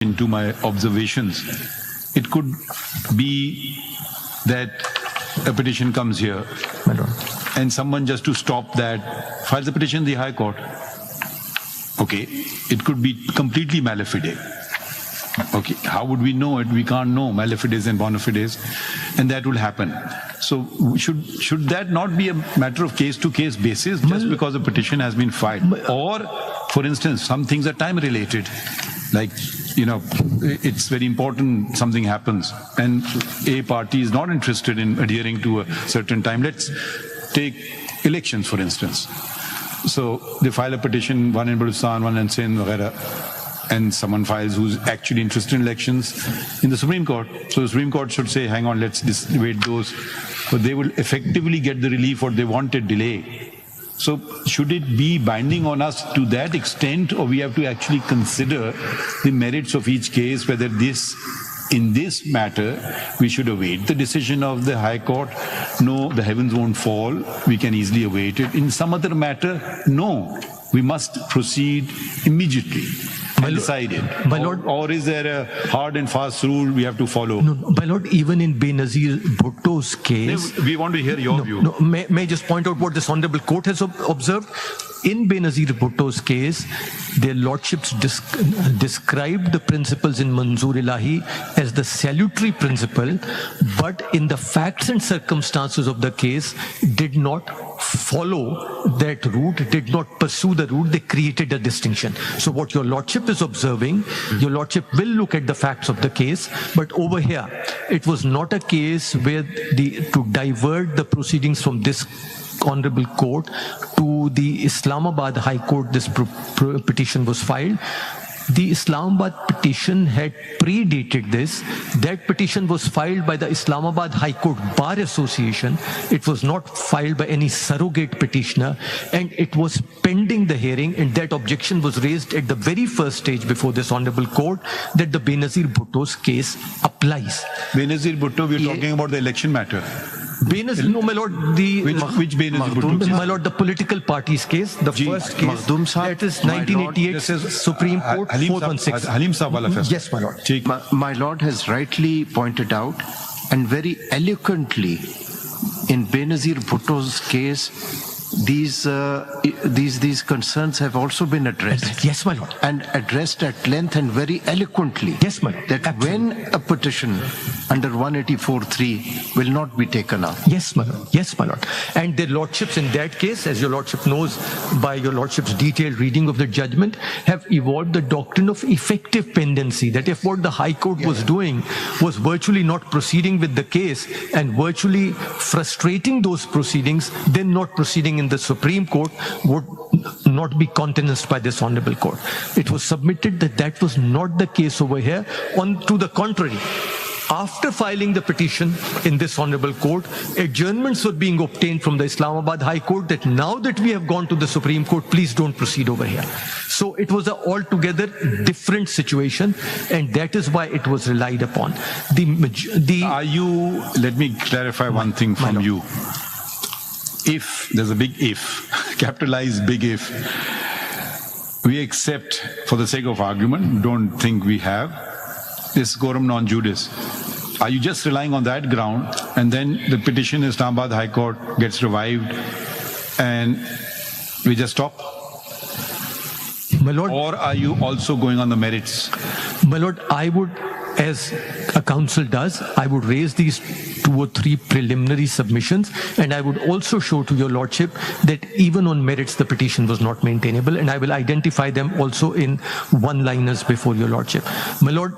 into my observations. It could be that a petition comes here and someone, just to stop that, files a petition in the High Court. Okay, it could be completely mala fide. Okay, how would we know it? We can't know mala fides and bona fides, and that will happen. So should that not be a matter of case-to-case basis, just because a petition has been filed? Or, for instance, some things are time-related. Like, it's very important something happens and a party is not interested in adhering to a certain time. Let's take elections, for instance. So they file a petition, one in Balochistan, one in Sindh, and someone files who's actually interested in elections in the Supreme Court. So the Supreme Court should say, hang on, let's wait those. But they will effectively get the relief what they wanted, delay. So should it be binding on us to that extent, or we have to actually consider the merits of each case, whether in this matter, we should await the decision of the High Court? No, the heavens won't fall. We can easily await it. In some other matter, no, we must proceed immediately. Decide it. Or is there a hard and fast rule we have to follow? No, my lord, even in Benazir Bhutto's case... We want to hear your view. No, may I just point out what this Honorable Court has observed? In Benazir Bhutto's case, their lordships described the principles in Manzoor Ilahi as the salutary principle, but in the facts and circumstances of the case, did not follow that route, did not pursue the route. They created a distinction. So what your lordship is observing, your lordship will look at the facts of the case, but over here, it was not a case where to divert the proceedings from this Honorable Court to the Islamabad High Court. This petition was filed. The Islamabad petition had predated this. That petition was filed by the Islamabad High Court Bar Association. It was not filed by any surrogate petitioner, and it was pending the hearing, and that objection was raised at the very first stage before this Honorable Court, that the Benazir Bhutto's case applies. Benazir Bhutto, we're talking about the election matter. No, my lord, which Benazir Bhutto? My lord, the political party's case, the first case, that is 1988 Supreme Court 416. Halim Saab wala faisalah. Yes, my lord. My lord has rightly pointed out, and very eloquently, in Benazir Bhutto's case, these concerns have also been addressed. Yes, my lord. And addressed at length and very eloquently. Yes, my lord. That Absolutely. when a petition under 184(3) will not be taken up. Yes, my lord. Yes, my lord. And their lordships in that case, as your lordship knows by your lordship's detailed reading of the judgment, have evolved the doctrine of effective pendency. That if what the High Court was doing was virtually not proceeding with the case and virtually frustrating those proceedings, then not proceeding in the Supreme Court would not be countenanced by this Honorable Court. It was submitted that that was not the case over here. To the contrary, after filing the petition in this Honorable Court, adjournments were being obtained from the Islamabad High Court that now that we have gone to the Supreme Court, please don't proceed over here. So it was an altogether different situation, and that is why it was relied upon. Let me clarify one thing from you. If, there's a big if, capitalized big if, we accept, for the sake of argument, don't think we have, this quorum non judice. Are you just relying on that ground, and then the petition in Islamabad High Court gets revived and we just stop? My lord, or are you also going on the merits? My lord, I would, as a council does, I would raise these 2 or 3 preliminary submissions, and I would also show to your lordship that even on merits the petition was not maintainable, and I will identify them also in one-liners before your lordship. My lord,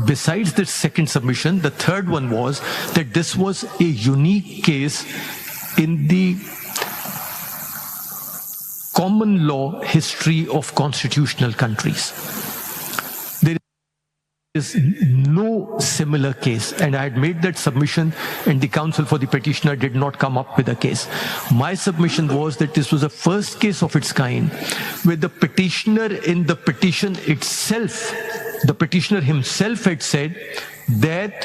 besides this second submission, the third one was that this was a unique case in the common law history of constitutional countries. There is no similar case, and I had made that submission, and the counsel for the petitioner did not come up with a case. My submission was that this was the first case of its kind where the petitioner in the petition itself, the petitioner himself had said that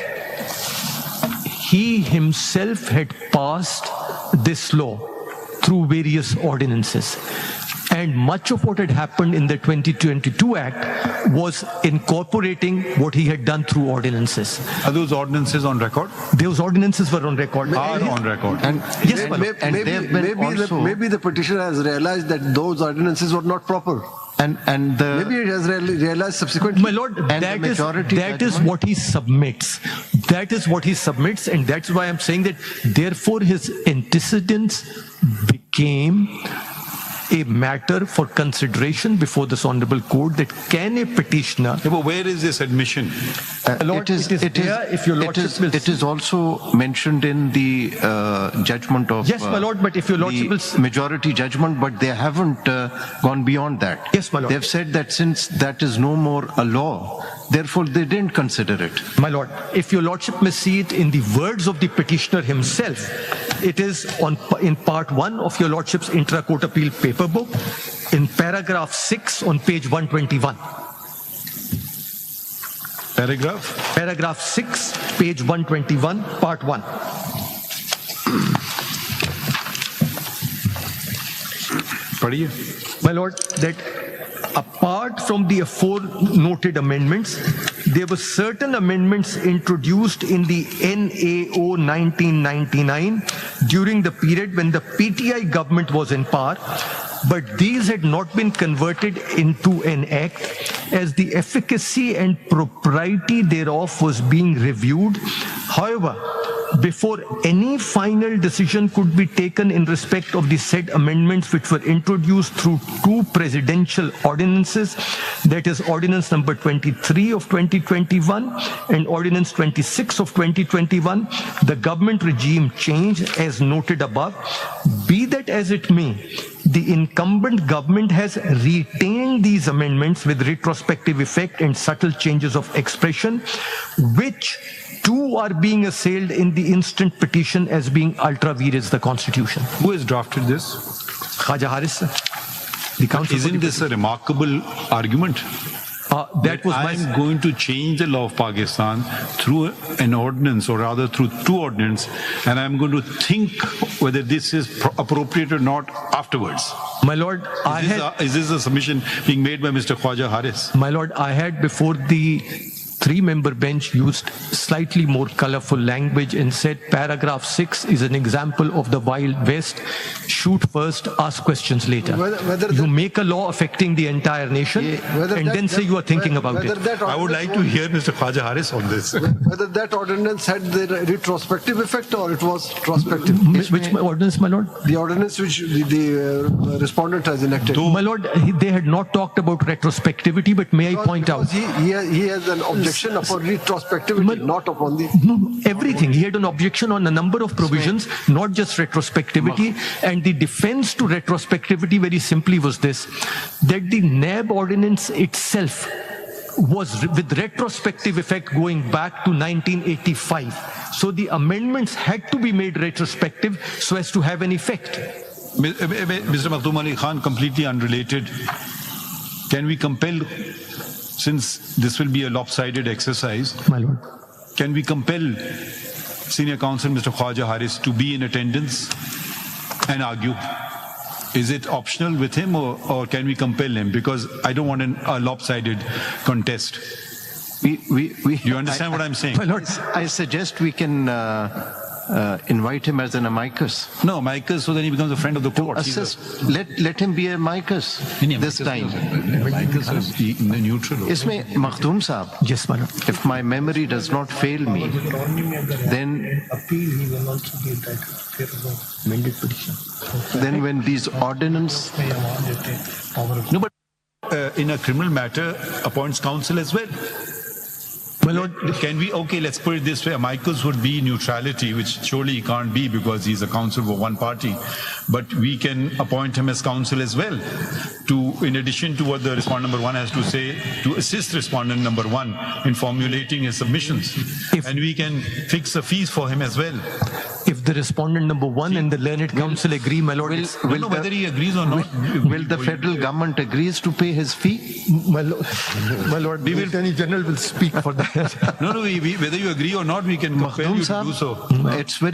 he himself had passed this law through various ordinances. And much of what had happened in the 2022 Act was incorporating what he had done through ordinances. Are those ordinances on record? Those ordinances were on record. Are on record. And Yes, my lord. and they've been also, maybe the petitioner has realized that those ordinances were not proper. and the Maybe it has realized subsequently. My lord, And that the is majority what he submits. That is what he submits, and that's why I'm saying that therefore his antecedents became a matter for consideration before this honorable court, that can a petitioner. Yeah, but where is this admission? Lord, it is there, if your lordship will- it is also mentioned in the judgment of Yes, my lord, but if your lordship will- the majority judgment, but they haven't gone beyond that. Yes, my lord. They've said that since that is no more a law, therefore they didn't consider it. My lord, if your lordship may see it in the words of the petitioner himself, it is in part 1 of your lordship's intra-court appeal paper book, in paragraph 6 on page 121. Paragraph? Paragraph 6, page 121, part 1. Padhiye. My lord, that apart from the aforementioned amendments, there were certain amendments introduced in the NAO 1999 during the period when the PTI government was in power, but these had not been converted into an act, as the efficacy and propriety thereof was being reviewed. However, before any final decision could be taken in respect of the said amendments, which were introduced through 2 presidential ordinances, that is Ordinance number 23 of 2021 and Ordinance 26 of 2021, the government regime change as noted above. Be that as it may, the incumbent government has retained these amendments with retrospective effect and subtle changes of expression, which too are being assailed in the instant petition as being ultra vires the Constitution. Who has drafted this? Khaja Haris, sir. The council. Isn't this a remarkable argument? That was I'm my. going to change the law of Pakistan through an ordinance, or rather through 2 ordinances, and I'm going to think whether this is appropriate or not afterwards. My lord, Is this a submission being made by Mr. Khwaja Haris? My lord, I had before the 3-member bench used slightly more colorful language and said paragraph 6 is an example of the Wild West. Shoot first, ask questions later. Whether you that- make a law affecting the entire nation Whether and that- then say you are thinking about whether it. that I would like to hear Mr. Khwaja Haris on this. whether that ordinance had the retrospective effect or it was prospective. Which ordinance, my lord? The ordinance which the respondent has enacted. My lord, they had not talked about retrospectivity, but may I point out? Because he has an objection upon retrospectivity, not upon the. No, everything. He had an objection on a number of provisions, not just retrospectivity. And the defense to retrospectivity very simply was this, that the NAB ordinance itself was with retrospective effect going back to 1985. So the amendments had to be made retrospective so as to have an effect. Mr. Makhdoom Ali Khan, completely unrelated. Can we compel, since this will be a lopsided exercise, My lord. can we compel Senior Counsel Mr. Khwaja Haris to be in attendance and argue? Is it optional with him, or can we compel him? Because I don't want a lopsided contest. Do you understand what I'm saying? My lord. I suggest we can invite him as an amicus. No, amicus, so then he becomes a friend of the court. He's Assist, let him be a amicus this time. Amicus is neutral. Isme Makhdoom Saab, Yes, my lord. if my memory does not fail me, then appeal, he will also be entitled to fair amended petition. then when these ordinance, No, but in a criminal matter, appoints counsel as well. My lord, Can we, okay, let's put it this way, amicus would be neutrality, which surely he can't be because he's a counsel for one party. But we can appoint him as counsel as well, to, in addition to what the respondent number 1 has to say, to assist respondent number 1 in formulating his submissions. And we can fix a fees for him as well. if the respondent number 1 and the learned counsel agree, my lord, it's- I don't know whether he agrees or not. will the federal government agrees to pay his fee? my lord, the Attorney General will speak for that. No, whether you agree or not, we can compel Makhdoom you to do Saab, so. it's very